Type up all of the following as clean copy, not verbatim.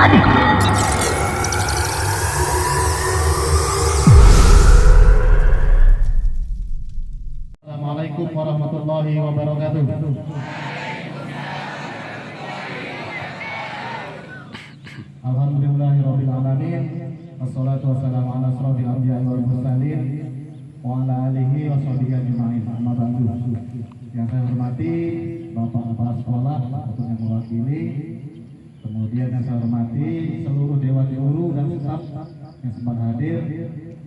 Assalamualaikum warahmatullahi wabarakatuh. Alhamdulillahirabbil alamin. Wassalatu wassalamu ala asrofil anbiya'i wal mursalin wa ala alihi wa sahbihi ajma'in. Amma ba'du. Yang saya hormati Bapak Kepala Sekolah atau yang mewakili, kemudian yang saya hormati seluruh dewan guru dan staf yang sempat hadir,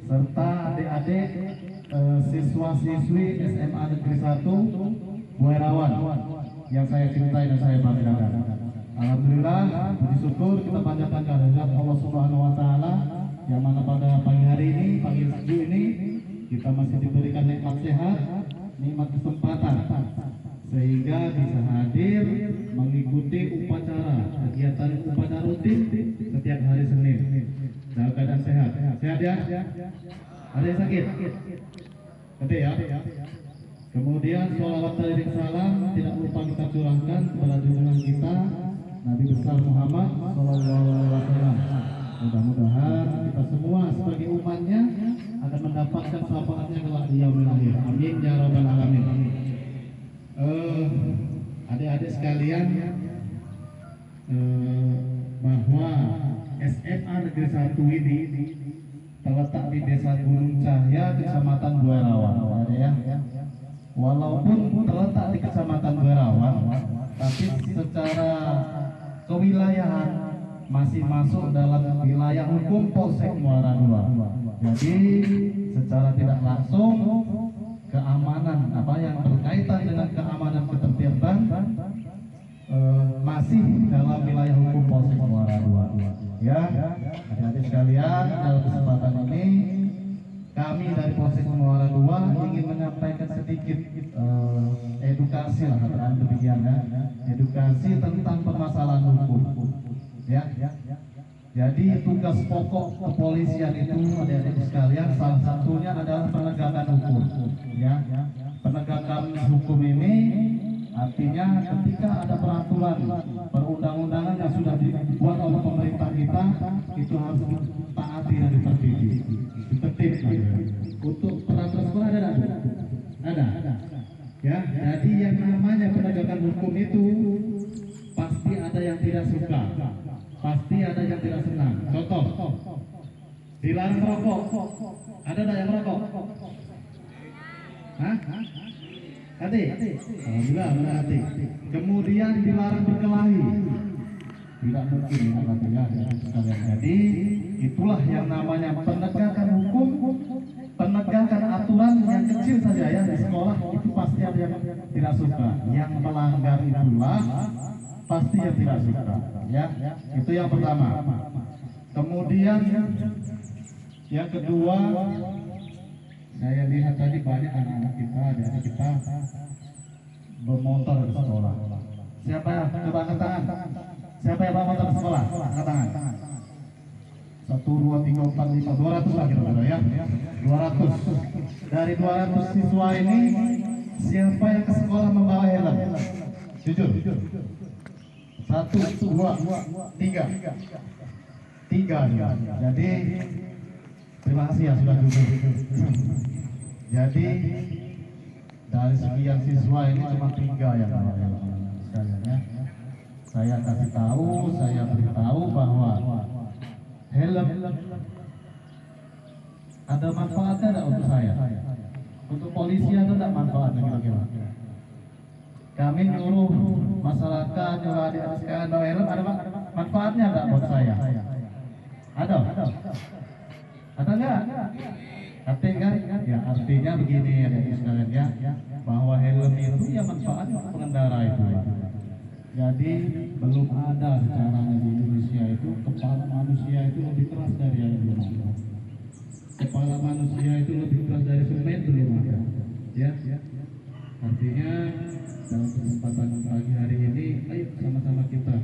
serta adik-adik siswa-siswi SMA Negeri 1 Buairawan yang saya cintai dan saya banggakan. Alhamdulillah, puji syukur kita panjatkan kehadirat Allah Subhanahu wa taala yang mana pada pagi hari ini, pagi sejuk ini kita masih diberikan nikmat sehat, nikmat kesempatan sehingga bisa hadir mengikuti kegiatan upacara rutin setiap hari Senin dalam keadaan sehat. Sehat ya? Ada yang sakit? Ada ya? Kemudian sholawat dan salam tidak lupa kita curahkan kepada junjungan kita Nabi besar Muhammad SAW. Mudah-mudahan kita semua sebagai umatnya akan mendapatkan syafaatnya kelak di yaumil akhir. Amin ya rabbal alamin. Adik-adik sekalian, bahwa SMA Negeri 1 ini terletak di Desa Gunung Cahya, Kecamatan Buairawan. Ya. Walaupun terletak di Kecamatan Buairawan, tapi secara kewilayahan masih masuk dalam wilayah hukum Polsek Muara II. Jadi secara tidak langsung keamanan yang berkaitan dengan keamanan ketertiban masih dalam wilayah hukum Polsek Muara II. Ya, adik-adik sekalian, dalam kesempatan ini kami dari Polsek Muara II ingin menyampaikan sedikit edukasi lah, katakan demikian ya, edukasi tentang permasalahan hukum. Ya. Jadi tugas pokok kepolisian itu, adik-adik sekalian, salah satunya adalah penegakan hukum. Ya, penegakan hukum ini artinya ketika ada peraturan perundang-undangan yang sudah dibuat oleh pemerintah kita, itu harus ditaati dan ditertib. Untuk peraturan sekolah ada. Ya, jadi yang namanya penegakan hukum itu pasti ada yang tidak suka, pasti ada yang tidak senang. Contoh, dilarang merokok, ada yang merokok? Hah? Hati? Alhamdulillah, hati. Kemudian dilarang berkelahi, tidak mungkin ya. Jadi itulah yang namanya penegakan hukum, penegakan aturan yang kecil saja ya di sekolah itu pasti ada yang tidak suka. Yang melanggar itulah pasti yang tidak suka. Ya, itu yang pertama. Kemudian yang kedua, saya lihat tadi banyak anak-anak kita, adik-adik kita bermotor ke sekolah. Siapa yang coba angkat tangan? Siapa yang bawa motor ke sekolah? Angkat tangan. 1, 2, 3, 4, 5, 200 lah kira-kira ya. 200. Dari 200 siswa ini, siapa yang ke sekolah membawa helm? Jujur. 1, 2, 3. 3. Jadi terima kasih ya sudah jujur. Jadi dari sekian siswa ini cuma 3 yang bawa helm sekalian ya. Saya kasih tahu, saya beritahu bahwa helm ada manfaatnya enggak untuk saya? Untuk polisi ada enggak manfaatnya kira-kira? Kami nyuruh masyarakat, nyuruh adik-adik sekalian bawa helm, ada manfaatnya enggak buat saya? Ada? Ada enggak? Artinya, ya artinya begini adik-adik sekalian ya, bahwa helm itu ya manfaat untuk pengendara itu. Jadi belum ada secaranya di Indonesia itu kepala manusia itu lebih keras dari yang belum. Kepala manusia itu lebih keras dari semen belum ada. Ya. Artinya dalam kesempatan pagi hari ini, ayo sama-sama kita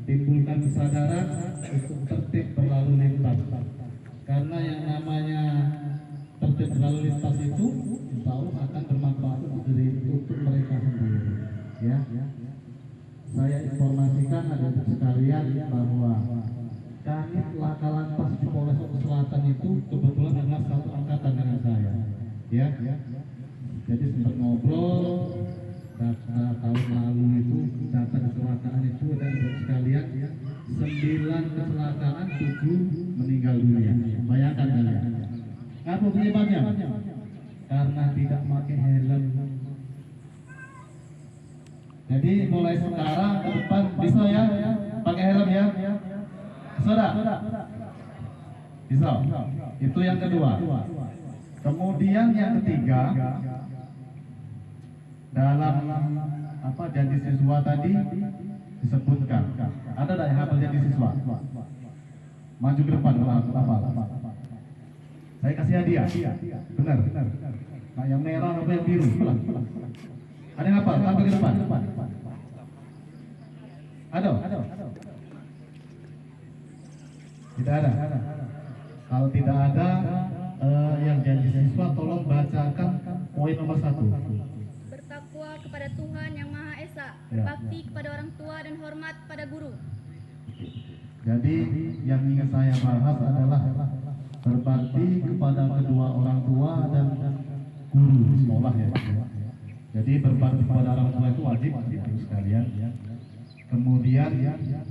timbulkan kesadaran untuk tertib berlalu lintas. Karena yang namanya tertib berlalu lintas itu insya Allah akan bermanfaat untuk mereka sendiri. Ya. Saya informasikan sampaikan adik-adik sekalian bahwa kami Laka Lantas di Polres Selatan itu kebetulan adalah satu angkatan dengan saya, ya. Jadi sempat ngobrol data tahun lalu itu, data kecelakaan itu dan sekalian 9 kecelakaan, 7 meninggal dunia. Bayangkan kalian. Apa penyebabnya? Karena tidak pakai helm. Jadi mulai sekarang ke depan bisa ya pakai helm ya. Sudah? Bisa. Itu yang kedua. Kemudian yang ketiga, dalam janji siswa tadi disebutkan. Ada tak yang hafal janji siswa? Maju ke depan hafal. Saya kasih hadiah. Benar. Nah, yang merah apa yang biru? Ada yang hafal? Tampil ke depan. Ada? Tidak ada. Kalau tidak ada, yang janji siswa tolong bacakan poin nomor 1. Bertakwa kepada Tuhan Yang Maha Esa, berbakti kepada orang tua dan hormat pada guru. Jadi yang ingin saya bahas adalah berbakti kepada kedua orang tua dan guru di sekolah ya. Jadi berbakti kepada orang tua itu wajib sekalian. Kemudian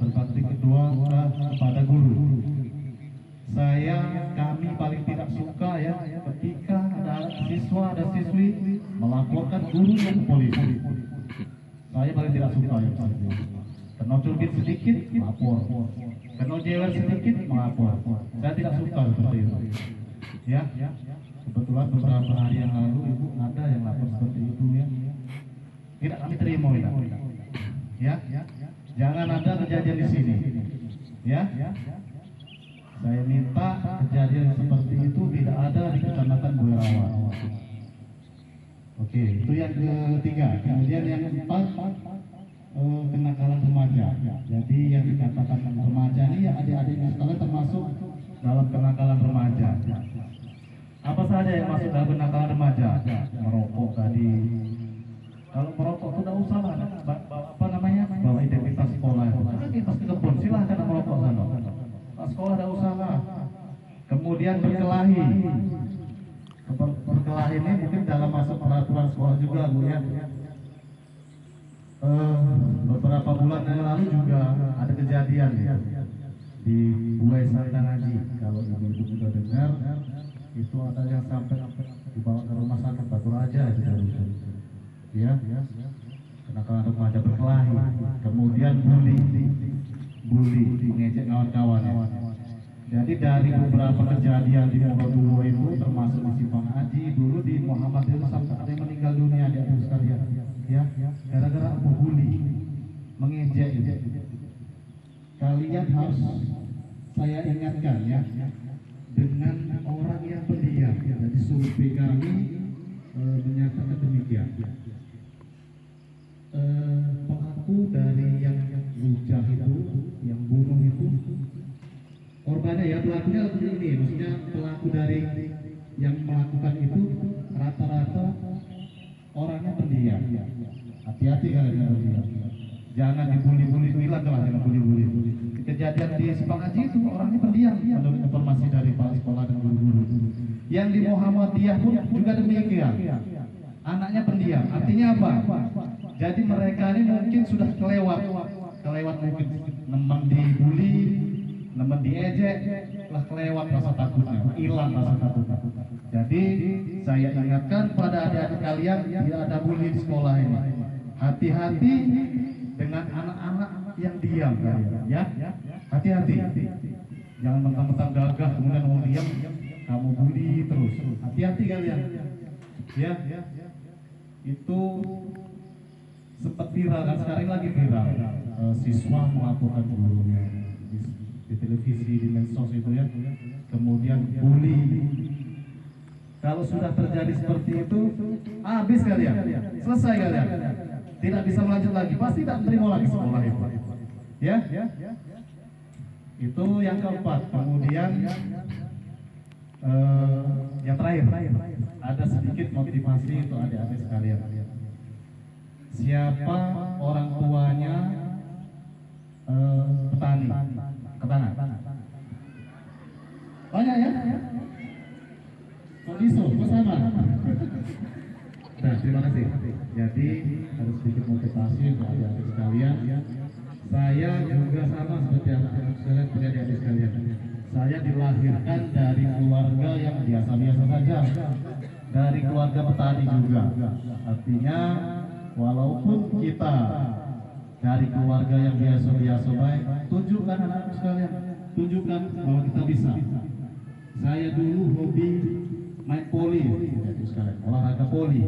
berbakti kedua kepada guru. Kami paling tidak suka ya ketika ada siswa dan siswi melaporkan gurunya ke polisi. Saya paling tidak suka ya. Kena cubit sedikit, lapor. Kena jewer sedikit, melapor. Saya tidak suka seperti itu. Ya, kebetulan beberapa hari yang lalu ibu ada yang lapor seperti itu ya. Tidak kami terima ya. Jangan ada kejadian di sini. Ya. Saya minta kejadian seperti itu tidak ada di Kecamatan Buerawa. Oke, itu yang ketiga. Kemudian yang keempat, kenakalan remaja. Jadi yang dikatakan remaja ini ya adik-adik sekalian termasuk dalam kenakalan remaja. Apa saja yang masuk dalam kenakalan remaja? Merokok tadi. Kalau merokok sudah usah lah, bawa identitas sekolah. Kita ke kebun, silahkan merokok sana. Sekolah ada usaha. Kemudian berkelahi. Berkelahi ini mungkin dalam masuk peraturan sekolah juga Bu ya. Beberapa bulan yang lalu juga ada kejadian ya di Buai Santanaji. Kalau ibu-ibu sudah dengar, itu ada yang sampai dibawa ke rumah sakit Batu Raja ya. Kenakalan remaja berkelahi. Kemudian bully, mengejek kawan-kawan. Jadi dari beberapa kejadian di Moroduro itu, termasuk di Simpang Haji, dulu di Muhammad itu sampai ada yang meninggal dunia di atas sekalian. Ya, gara-gara apa? Bully, mengejek itu. Kalian harus saya ingatkan ya, dengan orang yang pendiam. Jadi survei kami menyatakan demikian. Pelaku dari yang bujang itu, yang bunuh itu, korbannya ya pelakunya ini, maksudnya pelaku dari yang melakukan itu rata-rata orangnya pendiam. Hati-hati kalian yang pendiam. Jangan dibully-bully, bilang lah jangan bully-bully. Kejadian di Simpang Haji itu orangnya pendiam, menurut informasi dari kepala sekolah dan guru-guru. Yang di Muhammadiyah pun juga demikian. Anaknya pendiam. Artinya apa? Jadi mereka ini mungkin sudah kelewat mungkin nemang dibully, nemang diejek, telah kelewat rasa takutnya, hilang rasa takutnya. Jadi saya ingatkan pada adik-adik kalian, tidak ada bully di sekolah ini. Hati-hati dengan anak-anak yang diam ya. Hati-hati. Jangan mentang-mentang gagah kemudian mau diam, kamu bully terus. Hati-hati kalian. Ya. Itu sempat viral kan, sekarang lagi viral. Siswa melaporkan gurunya di televisi, di medsos itu ya. Kemudian bully. Kalau sudah terjadi seperti itu, habis kalian, selesai kalian. Tidak bisa melanjut lagi, pasti tidak terima lagi sekolah itu. Ya. Itu yang keempat. Kemudian yang terakhir, ada sedikit motivasi untuk adik-adik sekalian. Siapa orang tuanya Jadi harus sedikit motivasi untuk adik-adik sekalian. Saya juga sama seperti anak-anak sekalian, adik-adik sekalian. Saya dilahirkan dari keluarga yang biasa-biasa saja, dari keluarga petani juga. Artinya walaupun kita dari keluarga yang biasa-biasa baik, tunjukkan anak-anak sekalian, tunjukkan bahwa kita bisa. Saya dulu hobi main poli, jadi sekalian olahraga poli.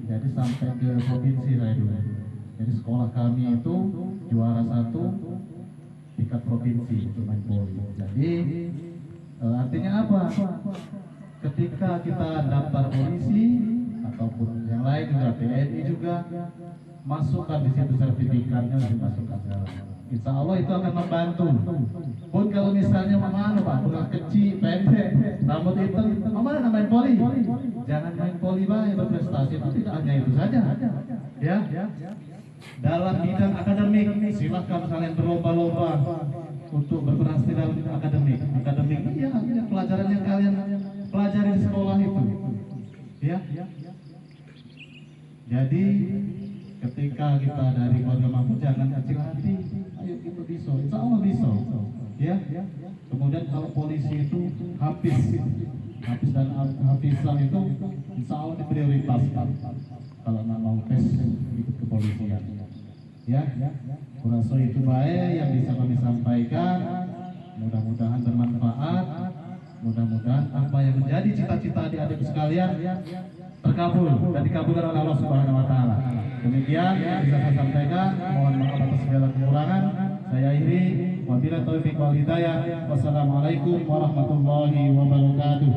Jadi sampai ke provinsi saya dulu. Jadi sekolah kami itu juara 1 tingkat provinsi untuk main poli. Jadi artinya apa? Ketika kita daftar polisi ataupun yang lain juga TNI juga, masukkan di situ sertifikatnya, dimasukkan segala. Insya Allah itu akan membantu. Pun kalau misalnya mana Pak, udah kecil, pendek, rambut hitam, mana main poli? Jangan main poli Pak, berprestasi itu tidak hanya itu saja. Ya. Dalam bidang akademik, silahkan kalian berlomba-lomba untuk berprestasi dalam akademik. Akademik ya, pelajaran yang kalian pelajari di sekolah itu. Ya. Jadi ketika kita dari keluarga mampu, jangan kecil hati. Ayo kita bisa, insya Allah bisa. Ya. Kemudian kalau polisi itu hafiz dan hafizan itu insya Allah diprioritaskan kalau nggak mau tes ikut kepolisian. Ya, kurasa itu baik yang bisa kami sampaikan. Mudah-mudahan bermanfaat. Mudah-mudahan apa yang menjadi cita-cita adik-adik sekalian terkabul dan dikabulkan oleh Allah Subhanahu wa taala. Demikian yang bisa saya sampaikan. Mohon maaf atas segala kekurangan. Saya akhiri, wabillahi taufiq wal hidayah. Wassalamualaikum warahmatullahi wabarakatuh.